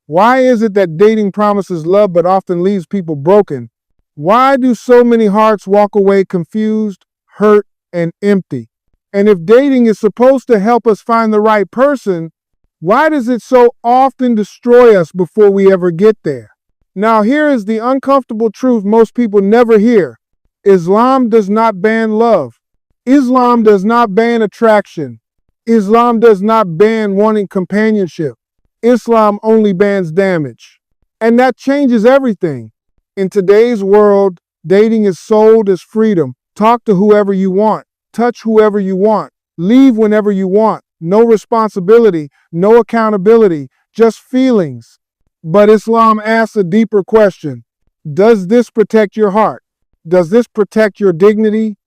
Why is it that dating promises love but often leaves people broken? Why do so many hearts walk away confused, hurt, and empty? And if dating is supposed to help us find the right person, why does it so often destroy us before we ever get there? Now, here is the uncomfortable truth most people never hear. Islam does not ban love. Islam does not ban attraction. Islam does not ban wanting companionship. Islam only bans damage. And that changes everything. In today's world, dating is sold as freedom. Talk to whoever you want. Touch whoever you want. Leave whenever you want. No responsibility, no accountability, just feelings. But Islam asks a deeper question. Does this protect your heart? Does this protect your dignity?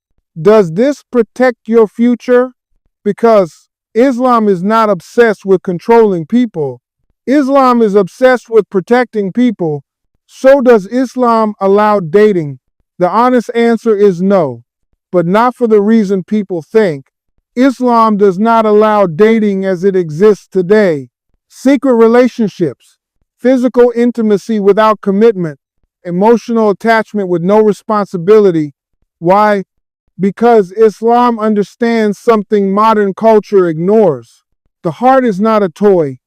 Does this protect your future? Because Islam is not obsessed with controlling people. Islam is obsessed with protecting people. So does Islam allow dating? The honest answer is no, but not for the reason people think. Islam does not allow dating as it exists today. Secret relationships, physical intimacy without commitment, emotional attachment with no responsibility. Why? Because Islam understands something modern culture ignores. The heart is not a toy,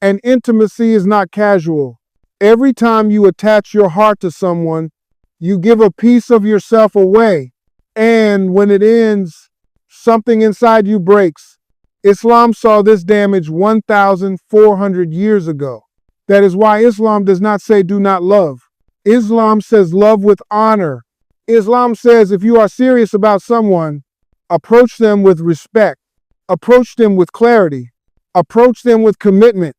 and intimacy is not casual. Every time you attach your heart to someone, you give a piece of yourself away. And when it ends, something inside you breaks. Islam saw this damage 1,400 years ago. That is why Islam does not say do not love. Islam says love with honor. Islam says if you are serious about someone, approach them with respect. Approach them with clarity. Approach them with commitment.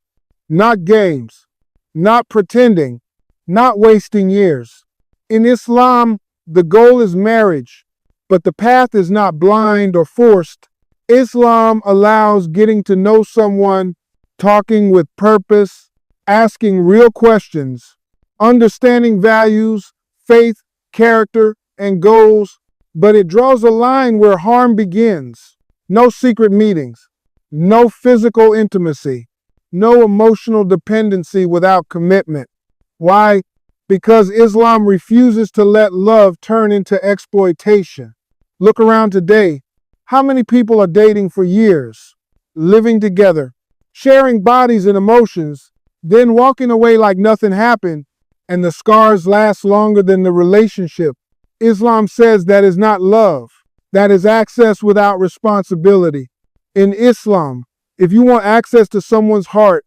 Not games. Not pretending. Not wasting years. In Islam, the goal is marriage, but the path is not blind or forced. Islam allows getting to know someone, talking with purpose, asking real questions, understanding values, faith, character, and goals, but it draws a line where harm begins. No secret meetings, no physical intimacy, no emotional dependency without commitment. Why? Because Islam refuses to let love turn into exploitation. Look around today. How many people are dating for years, living together, sharing bodies and emotions, then walking away like nothing happened, and the scars last longer than the relationship? Islam says that is not love. That is access without responsibility. In Islam, if you want access to someone's heart,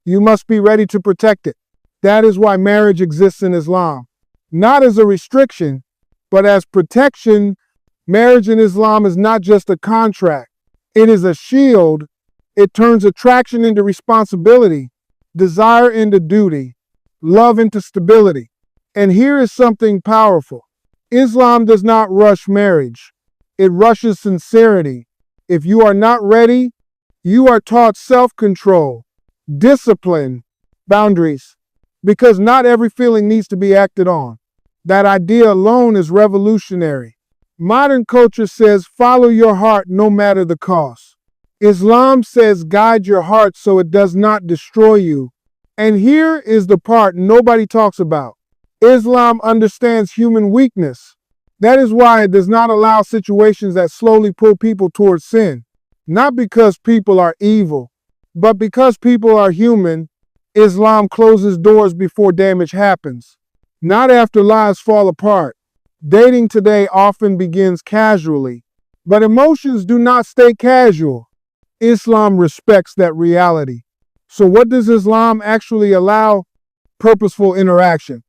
you must be ready to protect it. That is why marriage exists in Islam. Not as a restriction, but as protection. Marriage in Islam is not just a contract. It is a shield. It turns attraction into responsibility, desire into duty, love into stability. And here is something powerful. Islam does not rush marriage. It rushes sincerity. If you are not ready, you are taught self-control, discipline, boundaries, because not every feeling needs to be acted on. That idea alone is revolutionary. Modern culture says follow your heart no matter the cost. Islam says guide your heart so it does not destroy you. And here is the part nobody talks about. Islam understands human weakness. That is why it does not allow situations that slowly pull people towards sin. Not because people are evil, but because people are human. Islam closes doors before damage happens, not after lives fall apart. Dating today often begins casually, but emotions do not stay casual. Islam respects that reality. So what does Islam actually allow? Purposeful interaction,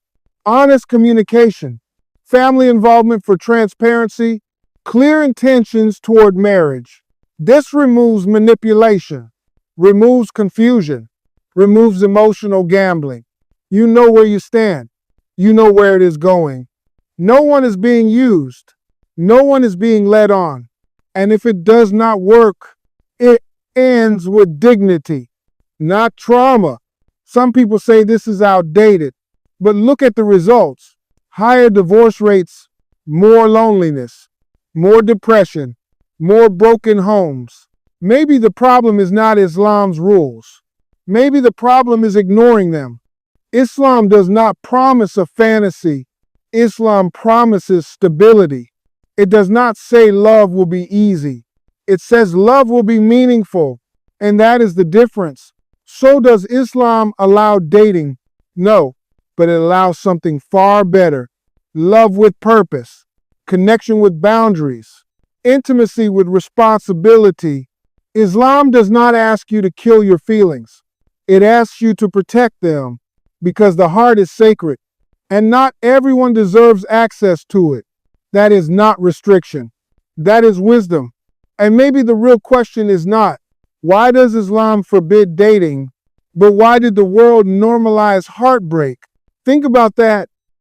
honest communication, family involvement for transparency, clear intentions toward marriage. This removes manipulation, removes confusion, removes emotional gambling. You know where you stand. You know where it is going. No one is being used. No one is being led on. And if it does not work, it ends with dignity, not trauma. Some people say this is outdated, but look at the results. Higher divorce rates, more loneliness, more depression, more broken homes. Maybe the problem is not Islam's rules. Maybe the problem is ignoring them. Islam does not promise a fantasy. Islam promises stability. It does not say love will be easy. It says love will be meaningful. And that is the difference. So does Islam allow dating? No, but it allows something far better. Love with purpose, connection with boundaries, intimacy with responsibility. Islam does not ask you to kill your feelings. It asks you to protect them because the heart is sacred and not everyone deserves access to it. That is not restriction. That is wisdom. And maybe the real question is not, why does Islam forbid dating, but why did the world normalize heartbreak? Think about that.